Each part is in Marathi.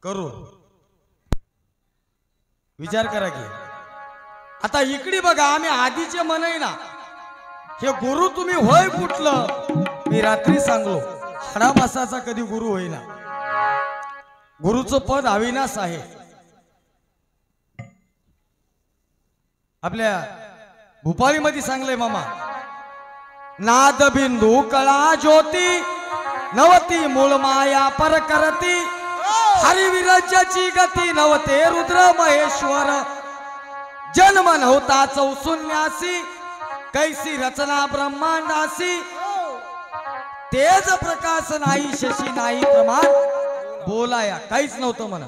करू विचार करा की आता इकडे बघा आम्ही आधीचे म्हणय ना हे गुरु तुम्ही होय कुठलं मी रात्री सांगलो हाडामासाचा कधी गुरु होईना गुरुचं पद अविनाश आहे आपल्या भूपाळीमध्ये सांगलंय मामा नाद बिंदू कळा ज्योती नवती मूळ माया पर करती हरिविराज्याची गती नवते रुद्र महेश्वर जन्म नव्हता चौशून्यासी कैसी रचना ब्रह्मांडासी तेज प्रकाश नाही शशी नाही प्रमाण बोलाया काहीच नव्हतं म्हणा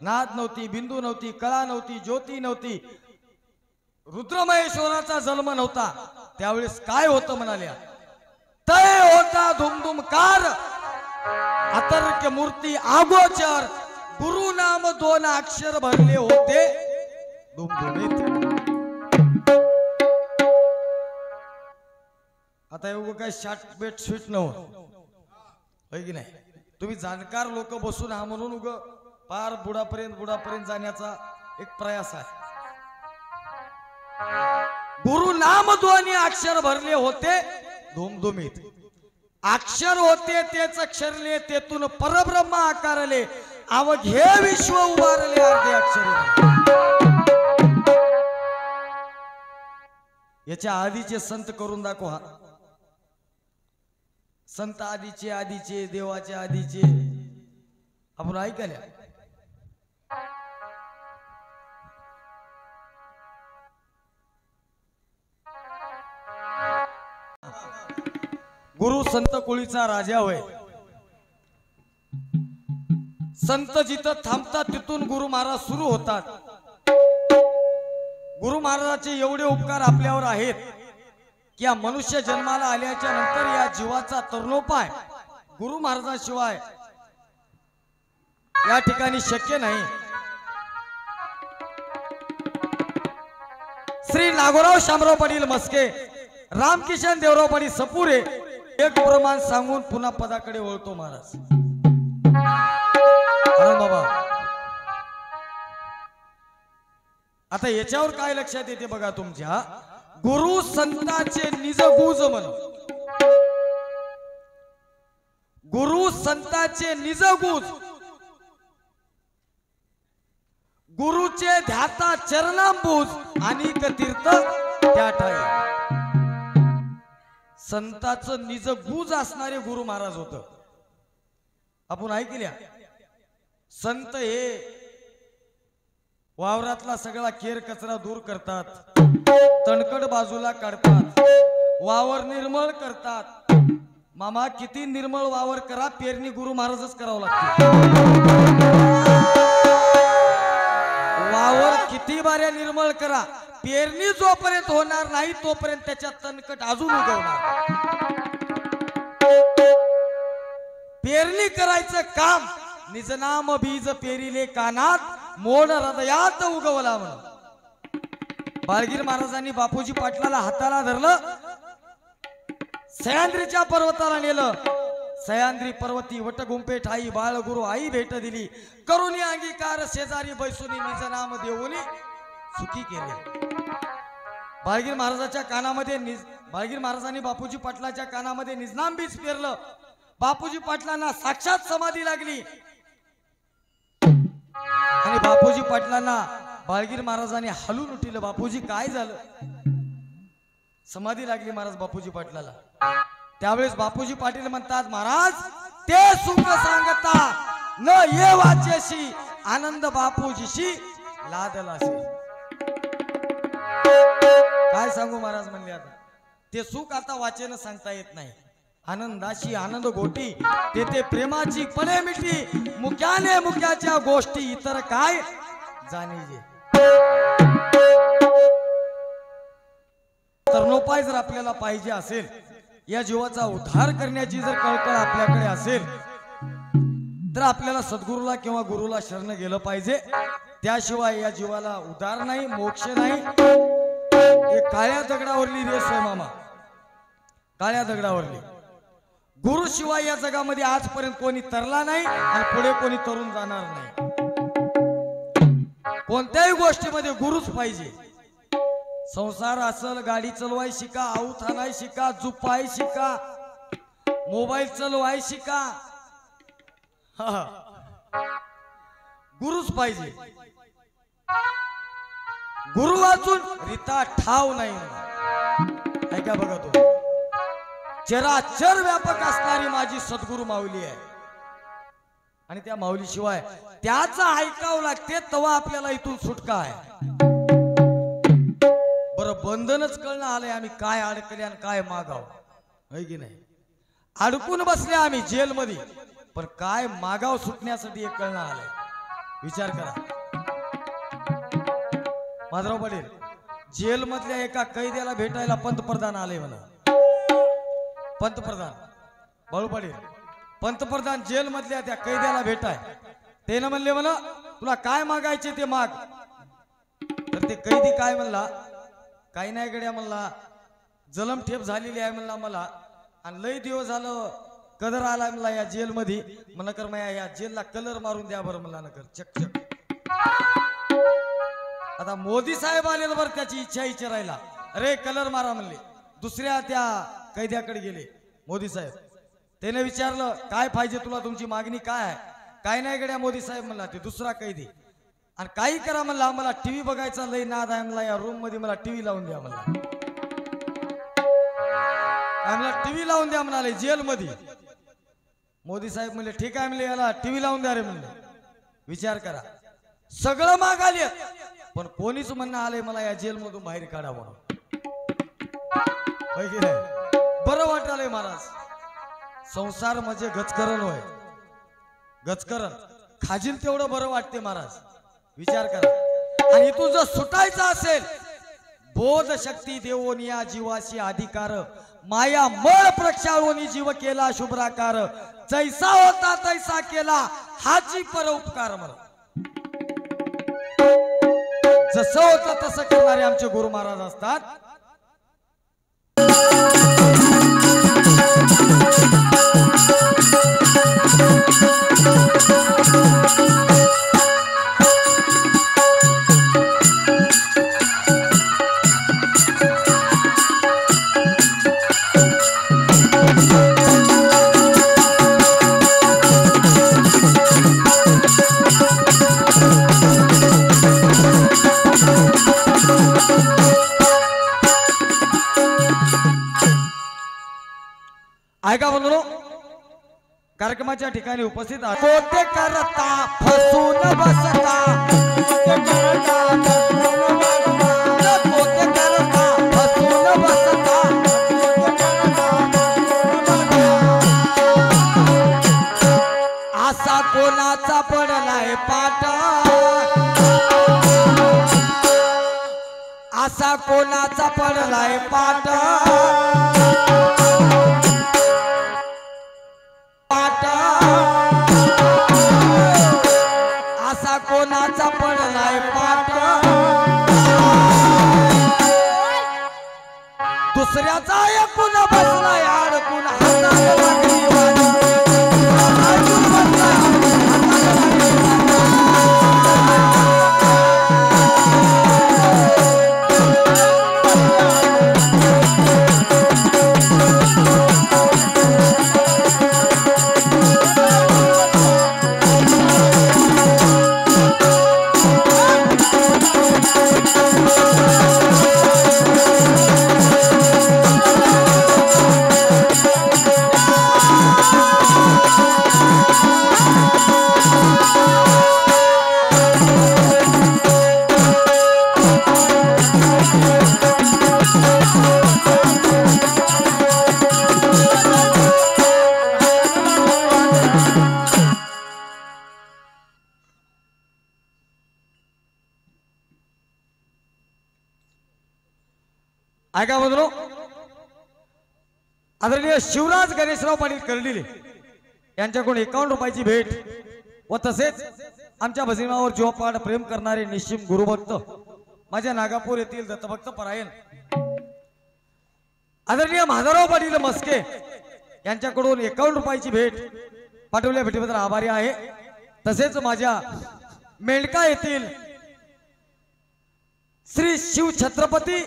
नाद नव्हती बिंदू नव्हती कळा नव्हती ज्योती नव्हती रुद्रमहेश्वराचा जन्म नव्हता त्यावेळेस काय होतं म्हणाल्या तय होता धुमधुमकार अतर्क्य मूर्ती आगोचर गुरु नाम दोन अक्षर भरले होते धुमधुमीत आता एवढं काय शार्ट बेट स्वीट नव्हतं की नाही तुम्ही जाणकार लोक बसून हा म्हणून उग पार बुडापर्यंत जाण्याचा एक प्रयास आहे गुरु नाम दोन्ही अक्षर भरले होते धुमधुमीत अक्षर होते तेच अक्षरले तेथून परब्रह्म आकारले अवघे विश्व उभारले अर्धे अक्षर याच्या आधीचे संत करून दाखव हा संत आधीचे देवाचे आधीचे आपण ऐकल्या गुरु संत कुळीचा राजा होय संत जिथं थांबतात तिथून गुरु महाराज सुरू होतात गुरु महाराजाचे एवढे उपकार आपल्यावर आहेत की या मनुष्य जन्माला आल्याच्या नंतर या जीवाचा तरुणोपाय गुरु महाराजाशिवाय या ठिकाणी शक्य नाही श्री नागोराव शामराव पाटील मस्के रामकिशन देवराव पाटील सपुरे एक प्रमाण सांगून पुन्हा पदाकडे वळतो महाराज बाबा आता याच्यावर काय लक्षात येते बघा तुमच्या गुरु संतांचे निजगुज म्हण गुरु संतांचे निजगुज गुरुचे ध्याता चरणांबूज आणि तीर्थ त्या ठाई संतांचं निजगुज असणारे गुरु महाराज होत आपण ऐकल्या संत हे वावरातला सगळा केर कचरा दूर करतात तणकड बाजूला काढतात वावर निर्मळ करतात मामा किती निर्मळ वावर करा पेरणी गुरु महाराजच करावं लागते वावर किती बाऱ्या निर्मळ करा पेरणी जोपर्यंत होणार नाही तोपर्यंत त्याच्यात तणकट अजून उगवणार पेरणी करायचं काम निजनाम बीज पेरिले कानात मोड हृदयात उगवला म्हणून बाळगीर महाराजांनी बापूजी पाटलाला हाताला धरलं सह्याद्रीच्या पर्वताला नेलं सह्याद्री पर्वती वटगुंपे ठाई बाळगुरु आई भेट दिली करुणी अंगीकार शेजारी बैसुनी निज नाम देऊनी सुखी केले बाळगीर महाराजाच्या कानामध्ये बाळगीर महाराजांनी बापूजी पाटलाच्या कानामध्ये निजनाम बीज पेरलं बापूजी पाटलांना साक्षात समाधी लागली आणि बापूजी पाटलांना बाळगीर महाराजांनी हलून उठिलं बापूजी काय झालं समाधी लागली महाराज बापूजी पाटलाला त्यावेळेस बापूजी पाटील म्हणतात महाराज ते सुख सांगता न ये वाचेशी आनंद बापूजीशी लादलाशी काय सांगू महाराज म्हणले आता ते सुख आता वाचेन सांगता येत नाही आनंदाशी आनंद गोटी तेथे प्रेमाची पणे मिठी मुक्याने मुक्याच्या गोष्टी इतर काय जाणीजे तरुणोपाय जर आपल्याला पाहिजे असेल या जीवाचा उद्धार करण्याची जर कळकळ आपल्याकडे असेल तर आपल्याला सद्गुरूला किंवा गुरुला शरण गेलं पाहिजे त्याशिवाय या जीवाला उद्धार नाही मोक्ष नाही हे काळ्या दगडावरली रेस आहे मामा काळ्या दगडावरली गुरु शिवाय या जगामध्ये आजपर्यंत कोणी तरला नाही आणि पुढे कोणी तरुण जाणार नाही कोणत्याही गोष्टीमध्ये गुरुच पाहिजे. संसार असल, गाडी चालवाय शिका, आऊत आणाय शिका, जुपाय शिका, मोबाईल चालवाय शिका, गुरुच पाहिजे. गुरु वाचून रीता ठाव नाही. ऐका बघा तो चराचर व्यापक असणारी माझी सद्गुरु माऊली आहे. आणि त्या माऊली शिवाय त्याचं ऐकावं लागते तेव्हा आपल्याला इथून सुटका आहे. बरं बंधनच कळणं आलंय आम्ही काय अडकले आणि काय मागाव है की नाही. अडकून बसले आम्ही जेल मध्ये, पण काय मागाव सुटण्यासाठी हे कळणं आलंय. विचार करा माधवराव पाटील, जेल मधल्या एका कैद्याला भेटायला पंतप्रधान आले म्हणा. पंतप्रधान बाळू पाटील, पंतप्रधान जेल मधल्या त्या कैद्याला भेटाय. त्यानं म्हणले म्हणा तुला काय मागायचे ते माग. तर ते कैदी काय म्हणला, काही नाही गड्या म्हणला, जलमठेप झालेली आहे म्हणला मला, आणि लय दिवस झालं कलर आला म्हणला या जेल मध्ये. म्हणा कर मग या जेलला कलर मारून द्या बरं म्हणला. नकर चक चक. आता मोदी साहेब आले बरं त्याची इच्छा विचारायला, अरे कलर मारा म्हणले. दुसऱ्या त्या कैद्याकडे गेले मोदी साहेब. त्याने विचारलं काय पाहिजे तुला, तुमची मागणी काय आहे. काय नाही गड्या मोदी साहेब म्हणला. ते दुसरा कैदी, आणि काही करा म्हणला, मला टीव्ही बघायचा लय नाद आहे म्हणला, या रूम मध्ये मला टीव्ही लावून द्या म्हणला. आम्हाला टीव्ही लावून द्या म्हणाले जेल मध्ये. मोदी साहेब म्हणले ठीक आहे म्हणले, याला टीव्ही लावून द्या रे म्हणले. विचार करा सगळं मागाले, पण कोणीच म्हणणं आलंय मला या जेल मधून बाहेर काढा म्हणून. बरं वाटालंय महाराज. संसार म्हणजे गचकरण होय, गचकरण खाजील तेवढं बरं वाटते महाराज. विचार करा. आणि इथून जर सुटायचं असेल, बोध शक्ती देवोनी या जीवाशी अधिकार, माया मळ प्रक्षाळोनी जीव केला शुभ्राकार, जैसा होता तैसा केला हाची परोपकार. मला जसं होतं तसं करणारे आमचे गुरु महाराज असतात. ऐका बंधूंनो, कार्यक्रमाच्या ठिकाणी उपस्थित कोते करता फसून बसता, कोते करता फसून बसता, असा कोणाचा पडलाय पाट, असा कोणाचा पडलाय पाट, असा कोणाचा पडलाय पाट, दुसऱ्याचा ऐकून बसलाय अडकून हाताला लागली वाट, अडकून बसलाय हाताला लागली ऐका बंधू. आदरणीय शिवराज गणेशराव पाटील कर्डिले यांच्याकडून 51 रुपयाची भेट व तसेच आमच्या भजनावर जीवपाड प्रेम करणारे निश्चिम गुरुभक्त माझ्या नागापूर येथील दत्तभक्त परायण आदरणीय माधवराव पाटील मस्के यांच्याकडून 51 रुपयाची भेट पाठवल्या भेटीबद्दल आभारी आहे. तसेच माझ्या मेंढका येथील श्री शिव छत्रपती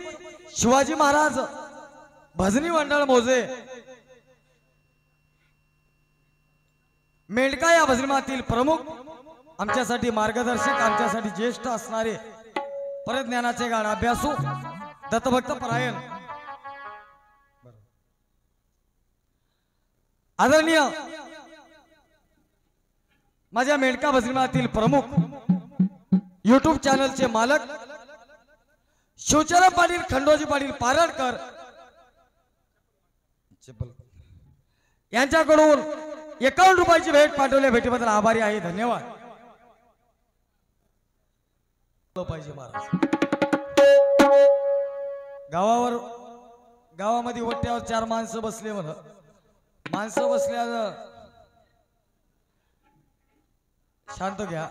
शिवाजी महाराज भजनी मंडळ मोजे मेंढका या भजनीमातील प्रमुख, आमच्यासाठी मार्गदर्शक, आमच्यासाठी ज्येष्ठ असणारे परज्ञानाचे गाढ अभ्यासू दत्तभक्त परायण आदरणीय माझ्या मेंढका भजनीमातील प्रमुख YouTube चॅनलचे मालक शिवचरण पाटील खंडोजी पाटील पारडकर यांच्याकडून 51 रुपयाची भेट पाठवल्या, भेटीबद्दल आभारी आहे, धन्यवाद. पाहिजे महाराज गावामध्ये वट्यावर 4 माणसं बसले म्हण, माणसं बसल्या शांत घ्या.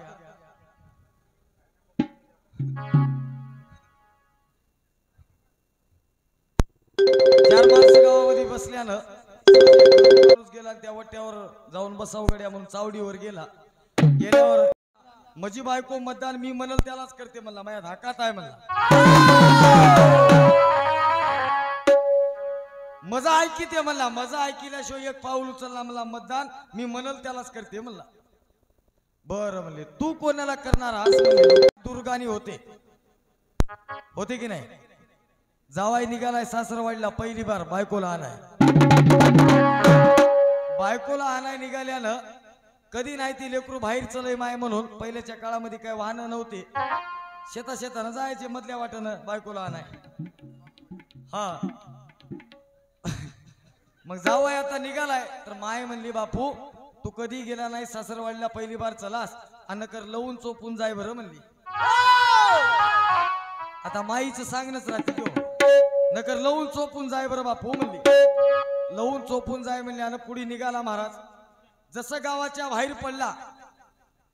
चार माणसं गावामध्ये बसल्यानं गेला त्या वट्यावर जाऊन बसाव गड्या म्हणून चावडीवर गेल्यावर माझी बायको मतदान मी म्हणल त्यालाच करते म्हणला, माझ्या धाकात आहे म्हणला. मजा ऐकी ते म्हणला, मजा ऐकिल्याशिवाय एक पाऊल उचलला म्हणला, मतदान मी म्हणल त्यालाच करते म्हणला. बरं म्हणले, तू कोणाला करणार आज म्हणले. दुर्गानी होते की नाही. जावाई निघालाय सासरवाडीला पहिली बार बायकोला आणाय निघाल्यानं कधी नाही ती लेकरू बाहेर चलय माय म्हणून पहिल्याच्या काळामध्ये काय वाहन नव्हते, शेतानं जायचे मधल्या वाटनं बायकोला आणाय. हा मग जावाई आता निघालाय तर माय म्हणली, बापू तू कधी गेला नाही सासरवाडीला पहिली बार चलास अन्न कर लवून चोपून जाय बरं म्हणली. आता माईचं सांगणच राहते नकर लवून चोपून जाय बरं बापू म्हणली. लवून चोपून जाय म्हणले आणि पुढे निघाला महाराज. जसं गावाच्या बाहेर पडला,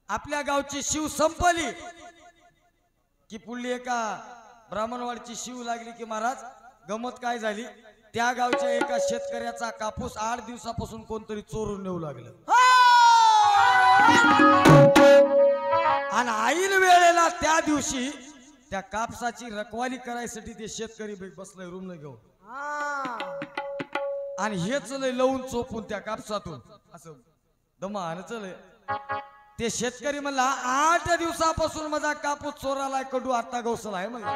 आपल्या गावची शिव संपली की पुढली एका ब्राह्मणवाडची शिव लागली की महाराज गमत काय झाली, त्या गावच्या एका शेतकऱ्याचा कापूस 8 दिवसापासून कोणतरी चोरून नेऊ लागलं. आणि ऐन वेळेला त्या दिवशी त्या कापसाची रखवाली करायसाठी ते शेतकरी बसलंय रूम न घेऊन, आणि हे चलय लवून चोपून त्या कापसातून असं दमान चलय. ते शेतकरी म्हणला 8 दिवसापासून माझा कापूस चोरालाय, कडू आता गवसलाय म्हणला.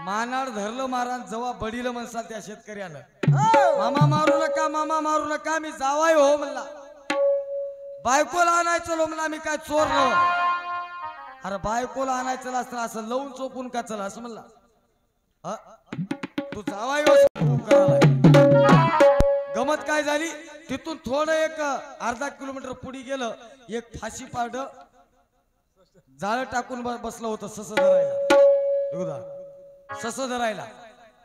मानाड धरलं महाराज, जवा बडीलं म्हणसाल त्या शेतकऱ्यानं, मामा मारू नका, मामा मारू नका, मी जावाय हो म्हणला. बायकोला आणायचं म्हणला, मी काय चोर नव्ह. अरे बायकोला आणायचं असतं असं लवून चोपून का चला असं म्हणला. तू जावाय गमत काय झाली, तिथून थोडं एक अर्धा किलोमीटर पुढे गेलं, एक फाशी पारड जाळ टाकून बसलं होतं सस धरायला,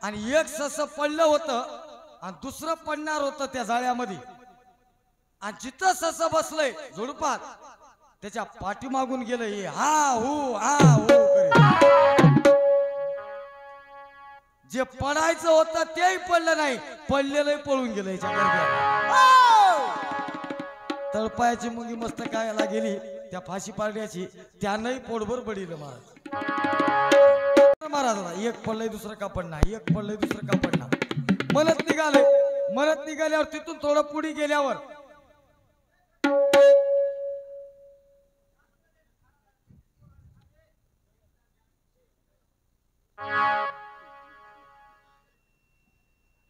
आणि एक सस पडलं होतं आणि दुसरं पडणार होतं त्या जाळ्यामध्ये. आणि जिथं सस बसलंय झुडपात त्याच्या पाठीमागून गेलं हे हा हू करे. जे पडायचं होतं तेही पडलं नाही, पडलेलं पळून गेलं. तळपायाची मुंगी मस्त कायला गेली त्या फाशी पाडण्याची, त्यानंही पोटभर बडीलं महाराजाला. एक पडलंय दुसरं का पडणार, एक पडलंय दुसरं का पडणार म्हणत निघाल्यावर तिथून थोडं पुढे गेल्यावर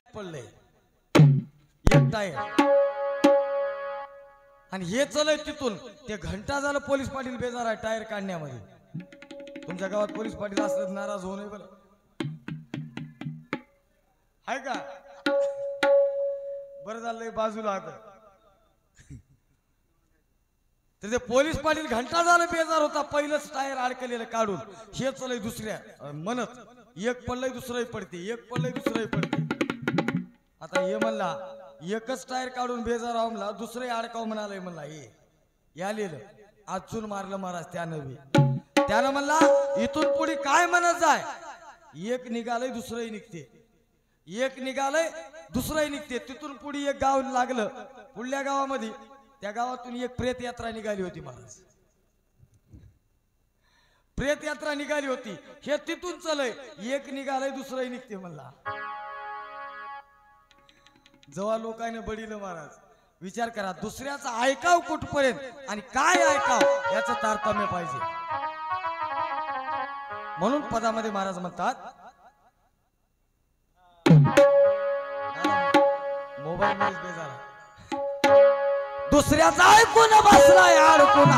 पडले एक टायर, आणि हे चलय तिथून ते घंटा झालं. पोलीस पाटील बेजार आहे टायर काढण्यामध्ये. तुमच्या गावात पोलीस पाटील असलं नाराज होऊ नये बरं, आहे का? बरं झालंय बाजूला आता. तर ते पोलीस पाटील घंटा झालं बेजार होता, पहिलंच टायर अडकलेलं काढून. हे चलय दुसऱ्या म्हणत, एक पडलंय दुसरंही पडते, एक पडलंय दुसरंही पडते. आता हे म्हणला एकच टायर काढून बेजार आहो म्हणला, दुसरंही अडकाव म्हणालय म्हणला. हे यालेलं आजून मारलं महाराज त्यानं म्हणला इथून पुढे काय म्हणत जाय, एक निघालय दुसरंही निघते, एक निघालय दुसरंही निघते. तिथून पुढे एक गाव लागलं, पुढल्या गावामध्ये त्या गावातून एक प्रेत यात्रा निघाली होती महाराज. प्रेत यात्रा निघाली होती, हे तिथून चलय, एक निघालय दुसरंही निघते म्हणला. जेव्हा लोकांनी बडीलं महाराज, विचार करा दुसऱ्याचा ऐकाव कुठपर्यंत आणि काय ऐकाव याचं तारतम्य पाहिजे. म्हणून पदामध्ये महाराज म्हणतात, मोबाईल मध्येच बेजारा, दुसऱ्याचा ऐकून बसलाय अडकून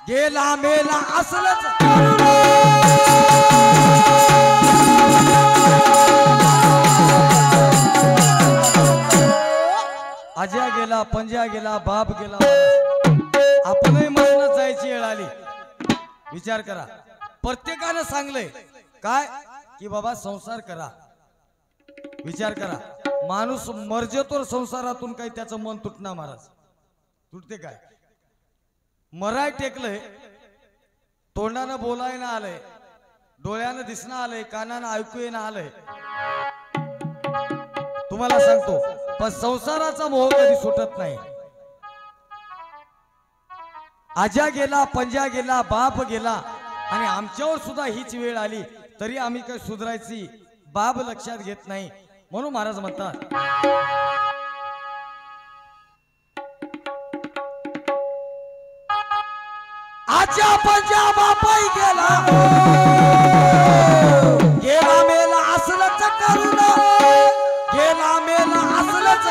गेला मेला असलच आज्या गेला, पंजा गेला, बाप गेला, आपणही मरणात जायची वेळ आली. विचार करा, प्रत्येकानं सांगलंय काय की बाबा संसार करा. विचार करा, माणूस मर्जतोर संसारातून काही त्याचं मन तुटणार महाराज, तुटते काय? मराय टेकलंय, तोंडानं बोलायला आलंय, डोळ्यानं दिसणं आलंय, कानानं ऐकू येणं आलंय. तुम्हाला सांगतो, पण संसाराचा मोह कधी सुटत नाही. आजा गेला, पंजा गेला, बाप गेला आणि आमच्यावर सुद्धा हीच वेळ आली तरी आम्ही काही सुधारायची बाब लक्षात घेत नाही. म्हणून महाराज म्हणतात, आजा पंजा बापाई गेला, गेला मेला असलच करून, गेला मेला असलच.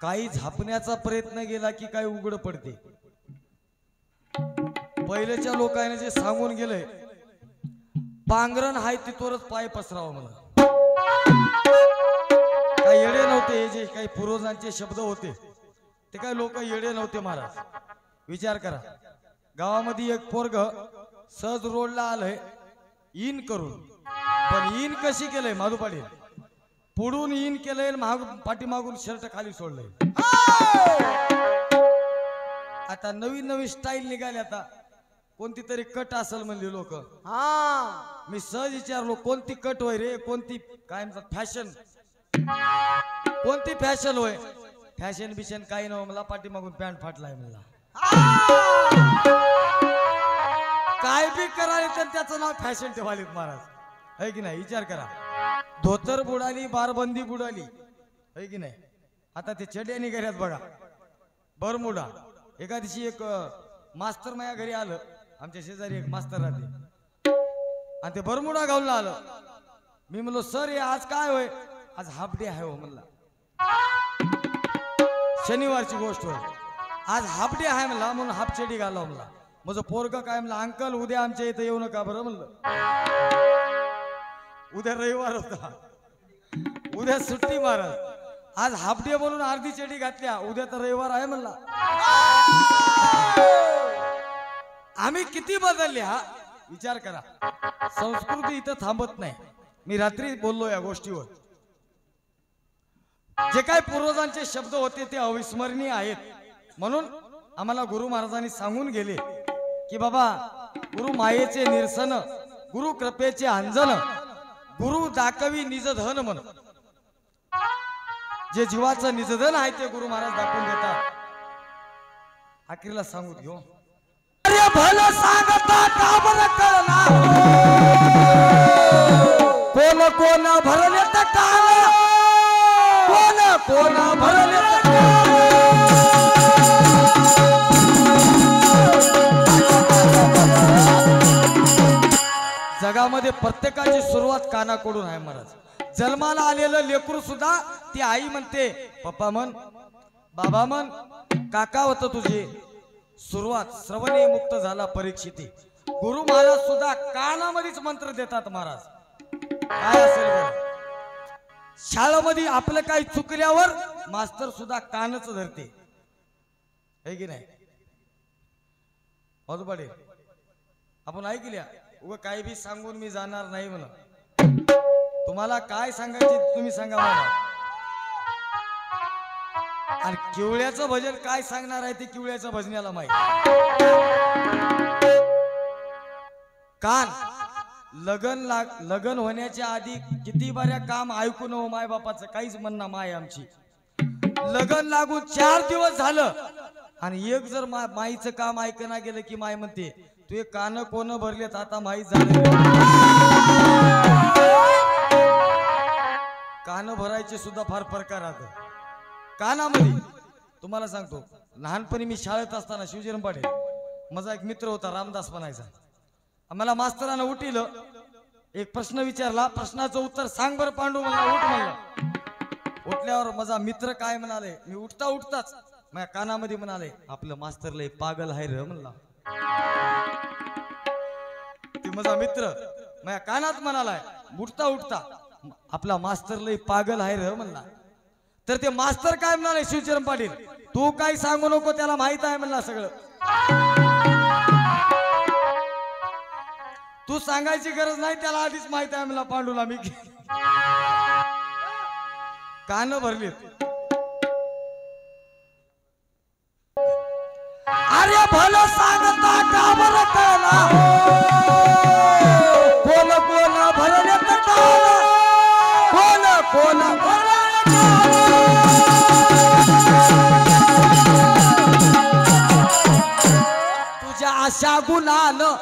काही झापण्याचा प्रयत्न केला की काही उघड पडते. पहिल्याच्या लोकांनी जे सांगून गेले, पांघरण हाय तिथवरच पाय पसरावा म्हणून. काही येडे नव्हते, हे जे काही पूर्वजांचे शब्द होते ते काही लोक येडे नव्हते महाराज. विचार करा, गावामध्ये एक पोरग सहज रोडला आलंय इन करून, पण इन कशी केलंय माधू पाटील, पुढून इन केलंय, पाठीमागून शर्ट खाली सोडलंय. आता नवीन नवीन स्टाईल निघाली, आता कोणती तरी कट असेल म्हणले लोक. मी सहज विचारलो, कोणती कट होय रे, कोणती काय म्हणतात फॅशन, कोणती फॅशन होय? फॅशन बिशन काही नव्ह मला, पाठीमागून पॅन्ट फाटलाय मला. काय बी करायला तर त्याचं नाव फॅशन ठेवालीत महाराज, है की नाही? विचार करा, धोतर बुडाली, बारबंदी बुडाली, है की नाही? आता ते चड्या निघाल्यात बघा, बरमुडा. एका दिवशी एक मास्तर माझ्या घरी आलं, आमच्या शेजारी एक मास्तर राहते, आणि ते बरमुडा घालून आलं. मी म्हणलो, सर हे आज काय होय? आज हाफ डे आहे हो म्हणला, शनिवारची गोष्ट होय, आज हाफ डे आहे म्हणला, म्हणून हाफ चडी घाला म्हणला. माझं पोरग काय म्हणलं, अंकल उद्या आमच्या इथं येऊ नका बरं म्हणलं. उद्या रविवार होता, उद्या सुट्टी महाराज, आज हाफ डे म्हणून अर्धी चडी घातल्या, उद्या तर रविवार आहे म्हणला. आम्ही किती बदलले हा, विचार करा. संस्कृती इथं थांबत नाही. मी रात्री बोललो या गोष्टीवर, जे काही पूर्वजांचे शब्द होते ते अविस्मरणीय आहेत. म्हणून आम्हाला गुरु महाराजांनी सांगून गेले की बाबा, गुरु मायेचे निरसन, गुरु कृपेचे अंजन, गुरु दाखवी निजधन म्हण. जे जीवाचं निजधन आहे ते गुरु महाराज दाखवून देतात. अखेरला सांगू घेऊ, अरे भलं सांगता का बरं कळना, कोण कोण भरले तर काल, कोण कोण भरले तर जगामध्ये प्रत्येकाची सुरुवात कानाकडून आहे महाराज. जन्माला आलेलं लेकरू सुद्धा ती आई म्हणते, पप्पा म्हण, बाबा म्हण, काका होतं तुझे, सुरुवात श्रवणे मुक्त झाला परीक्षिती. गुरु महाराज सुद्धा कानामध्येच मंत्र देतात महाराज. काय असेल बरं, शाळेमध्ये आपलं काही चुकल्यावर मास्तर सुद्धा कानच धरते, है की नाही? पाटील आपण ऐकल्या उगा काही बी सांगून मी जाणार नाही म्हणून. तुम्हाला काय सांगायचे तुम्ही सांगा मला. आणि किवळ्याचं भजन काय सांगणार आहे ते किवळ्याच्या भजनाला माहिती. कान लगन होण्याच्या आधी किती बऱ्या काम ऐकून हो माय बापाचं काहीच म्हणणं माय आमची. लगन लागून 4 दिवस झालं आणि एक जर माईचं काम ऐकणं गेलं की माय म्हणते तू कान कोण भरलेत आता माहीत झालं. कान भरायचे सुद्धा फार प्रकार आहेत कानामध्ये. तुम्हाला सांगतो, लहानपणी मी शाळेत असताना शिवजीराम पाटील माझा एक मित्र होता, रामदास म्हणायचा. आम्हाला मास्तरानं उठिलं, एक प्रश्न विचारला, प्रश्नाचं उत्तर सांग बरं पांडू म्हणला. उठ म्हणलं. उठल्यावर माझा मित्र काय म्हणाले, मी उठताच माझ्या कानामध्ये म्हणाले आपलं मास्तर लय पागल आहे र म्हणला. ते माझा मित्र माझ्या कानात म्हणालाय उठता आपला मास्तर लय पागल आहे र म्हणला. तर ते मास्तर काय म्हणाले, शिवचरण पाटील तू काय सांगू नको, त्याला माहित आहे म्हणला सगळं. तू सांगायची गरज नाही, त्याला आधीच माहित आहे म्हणला पांडूला. मी कान भरले. अरे भलं सांगता का बरं कळला, कोण भरले तर कोण तुझ्या आशा गुणानं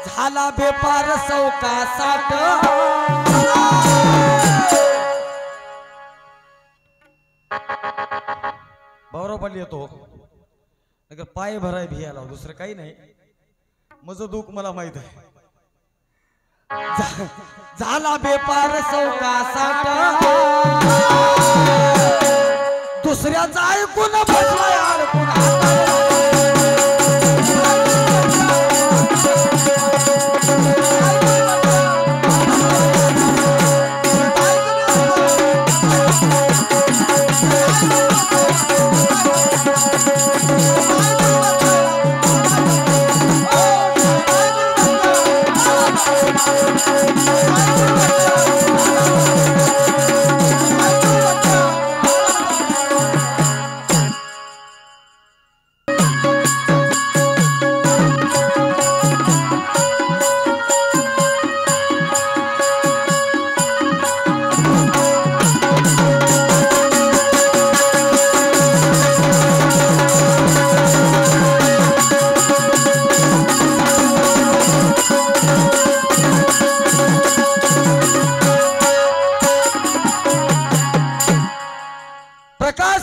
झाला बेपार चौकासाट. बरोबर येतो नगर पाय भराय भियाला, दुसरं काही नाही. माझं दुःख मला माहित आहे. झाला बेपार चौकासाट, दुसऱ्याचा ऐकून बसलाय अडकून.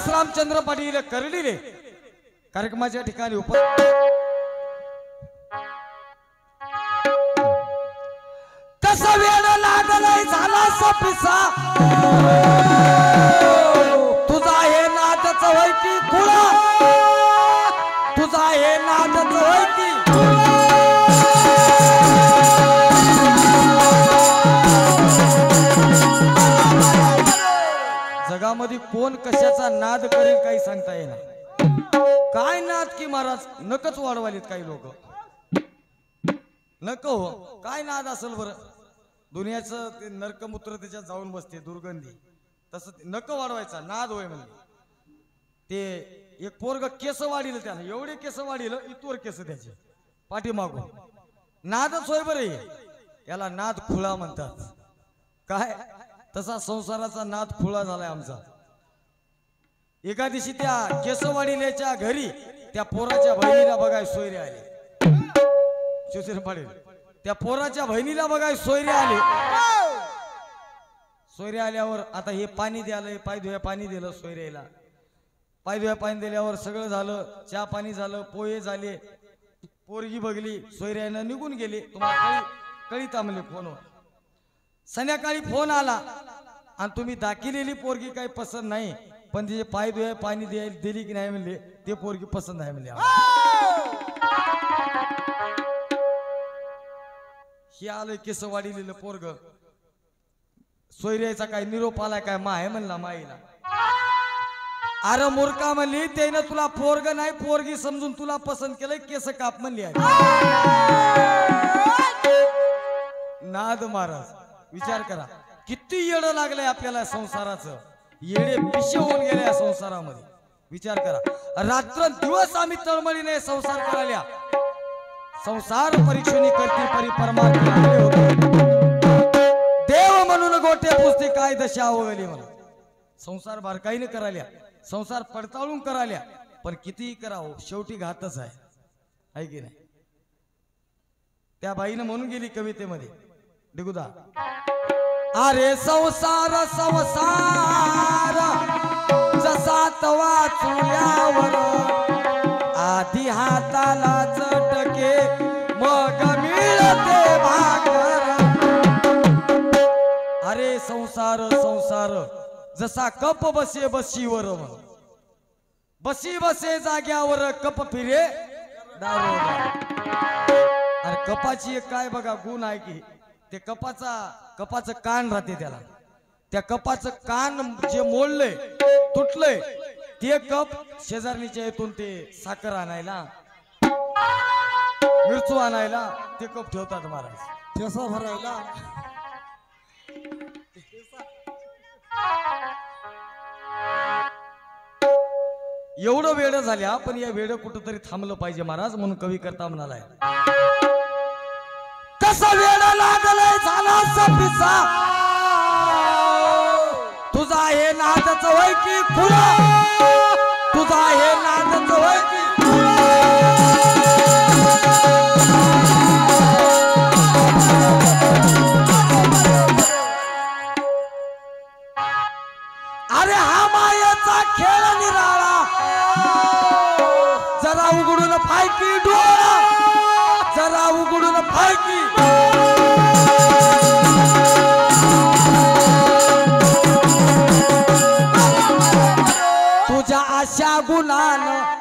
रामचंद्र पाटील करडीले कार्यक्रमाच्या ठिकाणी कसा वेळ लागलाय झाला सपिसा, तुझा हे नादच होय की खुळा, तुझा हे नादच होय की. जगामध्ये कोण कशाचा नाद करेल काही सांगता येणार. काय नाद की महाराज नकच वाढवालीत काही लोक. नक हो काय नाद असेल बरं. दुनियाचं ते नरकमूत्र त्याच्यात जाऊन बसते दुर्गंधी, तसं नक वाढवायचा नाद होय म्हणजे. ते एक पोरग केस वाढील, त्याला एवढे केस वाढील इतवर केस त्याचे पाठीमागून. नादच होय बरं. याला नाद खुळा म्हणतात. काय तसा संसाराचा नाद खुळा झालाय आमचा. एका दिवशी त्या केसवाडील्याच्या घरी त्या पोराच्या बहिणीला बघाय सोयरे आले. शिवसेना पाटील त्या पोराच्या बहिणीला बघाय सोयरे आले. सोयरे आल्यावर आता हे पाणी द्यालंय, पाय धुया पाणी दिलं सोयऱ्याला. पाय धुया पाणी दिल्यावर सगळं झालं, चहा पाणी झालं, पोहे झाले, पोरगी बघली, सोयऱ्यानं निघून गेले. तुम्हाला कळीता म्हणले फोनवर. संध्याकाळी फोन आला आणि तुम्ही दाखिलेली पोरगी काही पसंत नाही, पण तिचे पाय धुवाय पाणी दिली की नाही म्हणले ते पोरगी पसंत आहे म्हणले. हे आलं केस वाढीलेलं पोरग. सोयऱ्याचा काय निरोप आलाय काय मा आहे म्हणला माईला. अरे मूर्खा म्हणली त्यानं तुला पोरग नाही पोरगी समजून तुला पसंत केलंय, केस काप म्हणली. नाद महाराज विचार करा किती येडं लागलंय आपल्याला संसाराचं. येडे पिशे होऊन गेले या संसारामध्ये. विचार करा रात्र दिवस आम्ही तळमळीने संसार करायला. संसार परीक्षणी करती परी परमार्थी आले होते. देव म्हणून गोटे पुसते काय दशा आवगली म्हणून. संसार बारकाईने करायला, संसार पडताळून करायला, पण कितीही करावं शेवटी घातच आहे की नाही. त्या बाईनं म्हणून गेली कवितेमध्ये डिगुदा, अरे संसार संसार जसा तवा चुल्यावर आधी हाताला चटके मग मिळते भाकर. अरे संसार संसार जसा कप बसे बशीवर, बसी बसे जाग्यावर कप फिरे दारोदार. अरे कपाची एक काय बघा गुण आहे की ते कपाचं कान राहते त्याला. त्या कपाचं कान जे मोडलंय तुटलंय ते कप शेजारणीच्या येथून ते साखर आणायला मिरचू आणायला ते कप ठेवतात महाराज. ठेसा भरायला एवढं वेळ झाल्या, पण या वेळ कुठंतरी थांबलं पाहिजे महाराज. म्हणून कवी करता म्हणालाय, कसा वेळ लागलाय झाला पिसा तुझा हे नादच वय की खुला, तुझा हे नादच वय की. अरे हा मायाचा खेळ निराळा जरा उघडून फायकी डोळा, जरा उघडून फायकी. तुझ्या आशा गुणानं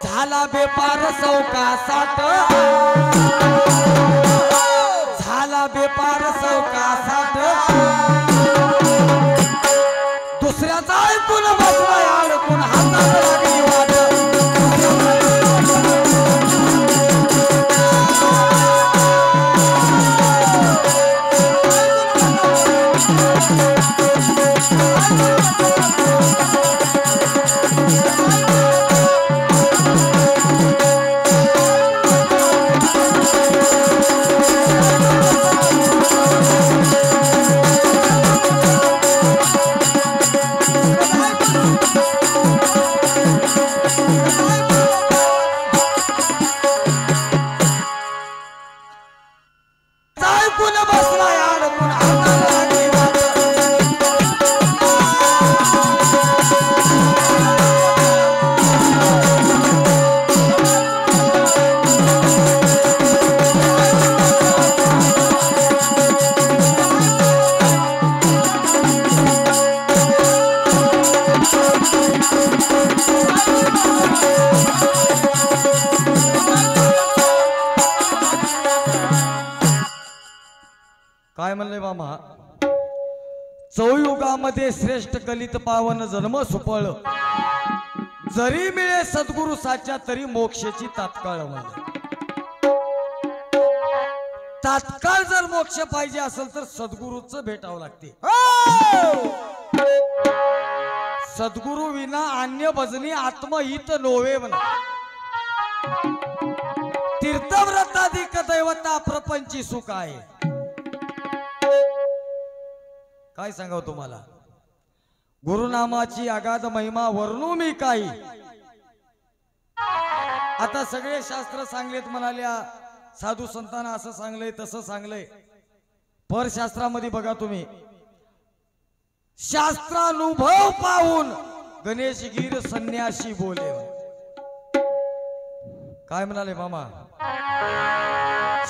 झाला बेपार चौकासात, झाला बेपार चौकासात. दुसऱ्याचा ऐकून बसलाय अडकून हातात लागली वाट. काय म्हणले मामा, चौयुगामध्ये श्रेष्ठ कलित पावन जन्म सुफळ, जरी मिळे सद्गुरु साच्या तरी मोक्षाची तात्काळ. म्हणजे तात्काळ जर मोक्ष पाहिजे असेल तर सद्गुरूच भेटावं लागते. सद्गुरु विना अन्य भजनी आत्महित नोवे म्हणा. तीर्थव्रताधिक दैवता प्रपंची सुख आहे. काय सांगाव तुम्हाला, गुरुनामाची अगाध महिमा वर्णू मी काही. आता सगळे शास्त्र सांगलेत म्हणाल्या, साधू संतांना असं सांगलंय तसं सांगलंय. परशास्त्रामध्ये बघा तुम्ही शास्त्रानुभव पाहून गणेशगीर संन्यासी बोले. काय म्हणाले मामा?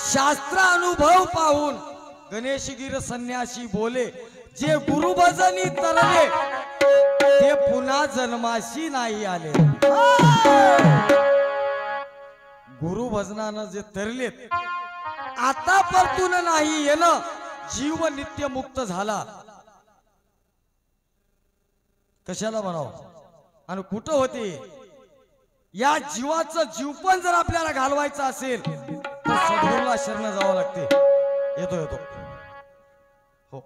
शास्त्रानुभव पाहून गणेशगीर संन्यासी बोले, जे गुरुभजनी तरले ते पुन्हा जन्माशी नाही आले. गुरुभजनानं जे तरलेत आता परतून नाही येणं, जीव नित्य मुक्त झाला. कशाला म्हणावं आणि कुठं होते? या जीवाचं जीवपण जर आपल्याला घालवायचं असेल तर सद्गुरूला शरण जावं लागते. येतो येतो हो.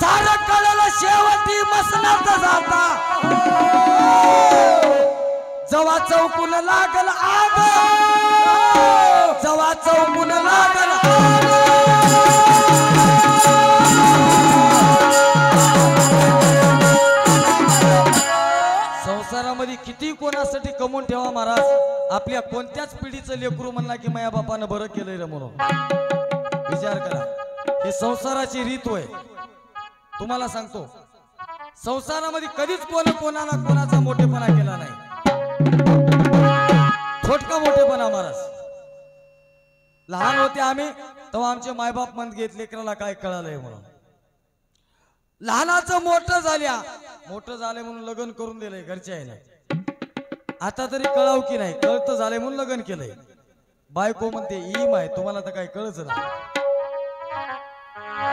सारं कळलं शेवटी मसनात जाता, जवा चौकून लागल आग, जवा चौकून लागल आग. संसारामध्ये किती कोणासाठी कमवून ठेवा महाराज, आपल्या कोणत्याच पिढीचं लेकरू म्हणला की माया बापानं बरं केलंय रे म्हणून. विचार करा, हे संसाराची रीत होय. तुम्हाला सांगतो, संसारामध्ये कधीच कोणाला कोणाचा मोठेपणा केला नाही. छोटका मोठेपणा महाराज. लहान होते आम्ही तेव्हा आमचे मायबाप म्हणत घेत लेकराला काय कळालंय म्हणून. लहानाचं मोठं झाले म्हणून लग्न करून दिलंय घरच्या आहे. आता तरी कळाव की नाही, कळत झालंय म्हणून लग्न केलंय. बायको म्हणते ई माय तुम्हाला तर काही कळच ना,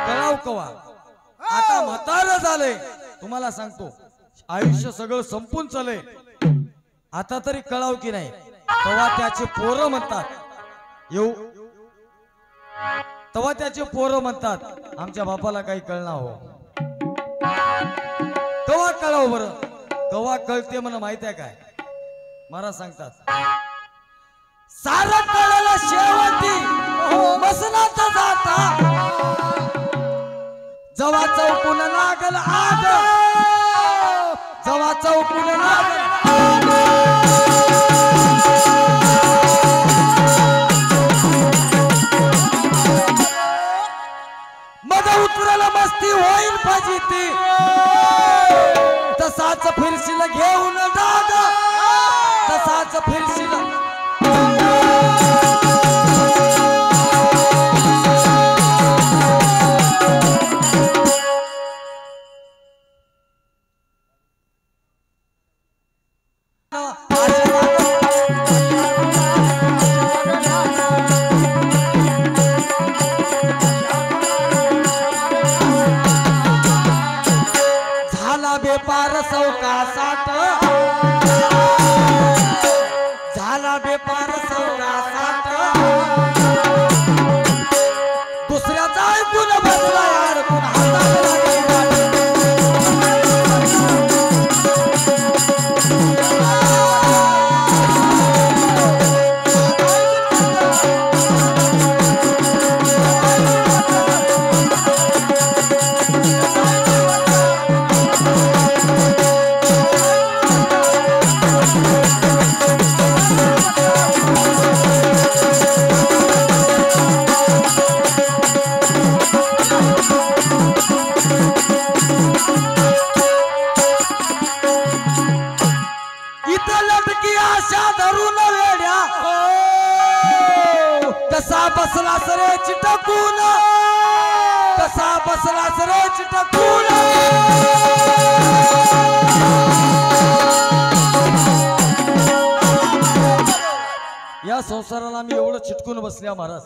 कळाव कवा. आता म्हातारं झालंय, तुम्हाला सांगतो आयुष्य सगळं संपून चालय, आता तरी कळाव की नाही. तेव्हा त्याचे पोरं म्हणतात तेव्हा त्याचे पोरं म्हणतात आमच्या बापाला काही कळणार हो. कवा कळाव बरं, कवा कळते म्हणून माहित आहे काय महाराज सांगतात. सारं कळलं शेवटी मसनात जाता, जवा चौकून लागल आग, जवा चौकून लागल आग. मग उतरल मस्ती होईल फजिती, तसाच फिरशील घेऊन डाग, तसाच फिरशील. बेपार चौकासात, झाला बेपार चौकासात, दुसऱ्याचा ऐकून बसला यार कोण बसला सरे चिटकून, कसा बसला सरे चिटकून. या संसाराला मी एवढं चिटकून बसल्या महाराज,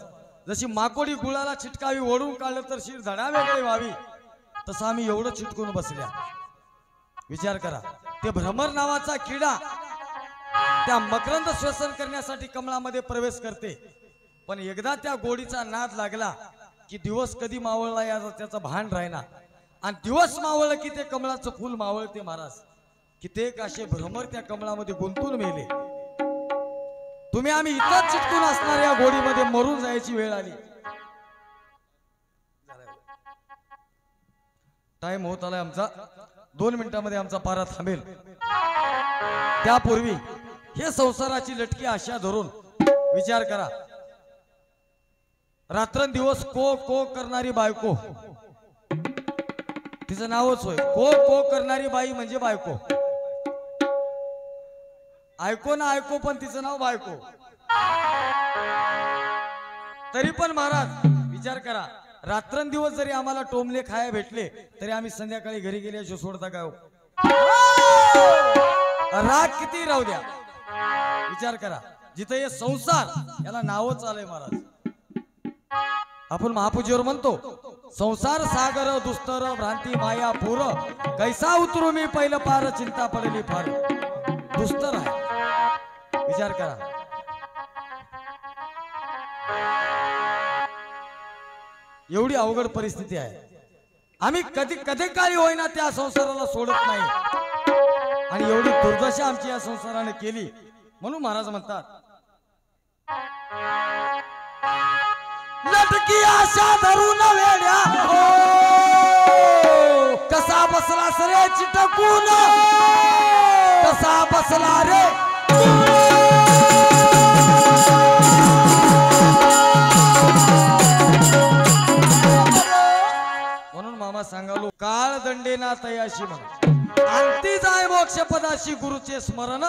जशी माकोडी गुळाला चिटकावी ओढून काढलं तर शिर धडा वेगळी व्हावी, तसं आम्ही एवढं चिटकून बसल्या. विचार करा, ते भ्रमर नावाचा किडा त्या मकरंद श्वसन करण्यासाठी कमळामध्ये प्रवेश करते, पण एकदा त्या गोडीचा नाद लागला की दिवस कधी मावळला याचं त्याचं भान राहिना, आणि दिवस मावळलं की ते कमळाचं फूल मावळते महाराज. कित्येक असे भ्रमर त्या कमळामध्ये गुंतून मेले. तुम्ही आम्ही इथंच चिटकून असणार या गोडीमध्ये मरून जायची वेळ आली. टाइम होत आलाय आमचा 2 मिनिटांमध्ये आमचा पारा थांबेल त्यापूर्वी हे संसाराची लटकी आशा धरून विचार करा रात्रंदिवस को को करणारी बायको तिचं नावच होय को को करणारी बाई म्हणजे बायको ऐको ना ऐको पण तिचं नाव बायको तरी पण महाराज विचार करा रात्रंदिवस जरी आम्हाला टोमले खाया भेटले तरी आम्ही संध्याकाळी घरी गेल्याशिवाय सोडता काय हो राग किती राहू द्या विचार करा जिथे हे संसार याला नावच आलंय महाराज आपण महापूजीवर म्हणतो संसार सागर दुस्तर भ्रांती माया पूर कैसा उतरू मी पहिलं पार चिंता पडली फार दुस्तर आहे विचार करा एवढी अवघड परिस्थिती आहे आम्ही कधी कधी काळी होईना त्या संसाराला सोडत नाही आणि एवढी दुर्दशा आमची या संसाराने केली म्हणून महाराज म्हणतात लटकी आशा धरून वेड्या कसा बसला रे चिटकून कसा बसला रे म्हणून मामा सांगालो काळ दंडेना तयाशी म्हणा अंती जाय मोक्ष पदाशी गुरुचे स्मरण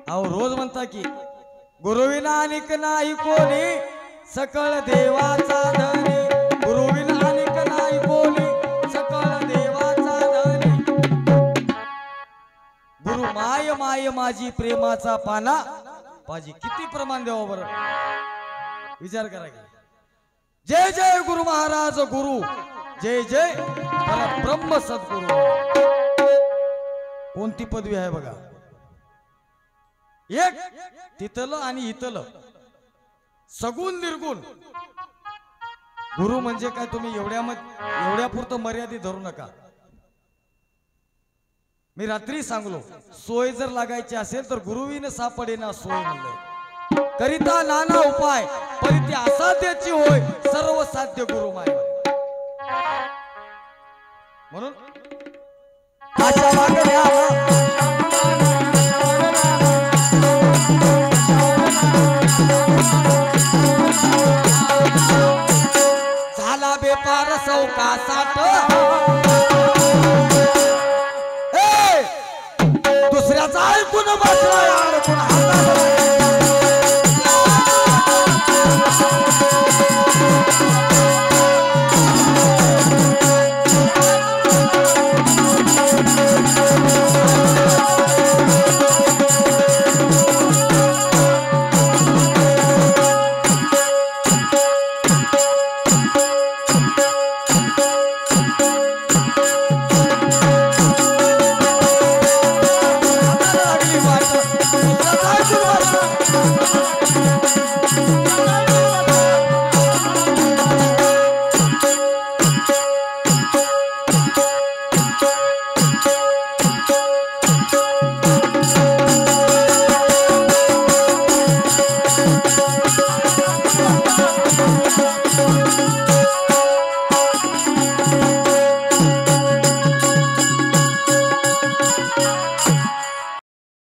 अहो रोज म्हणता की गुरुविना अनिक नाही कोणी सकळ देवाचा धनी गुरुविना अनिक नाही कोणी सकळ देवाचा धनी गुरु माय माय माझी प्रेमाचा पाना पाजी किती प्रमाण द्यावं बरं विचार करा की जय जय गुरु महाराज गुरु जय जय परब्रह्म सद्गुरु कोणती पदवी आहे बघा एक तिथलं आणि इथलं सगुण निर्गुण गुरु म्हणजे काय तुम्ही एवढ्या पुरतं मर्यादित धरू नका मी रात्री सांगलो सोय जर लागायची असेल तर गुरुविने सापडेना सोय म्हणलंय करिता नाना उपाय परिती असाध्याची होय सर्व साध्य गुरु माय म्हणून आशा मागण्या झाला बेपार सौका साठ दुसऱ्याचा ऐकून बसला यार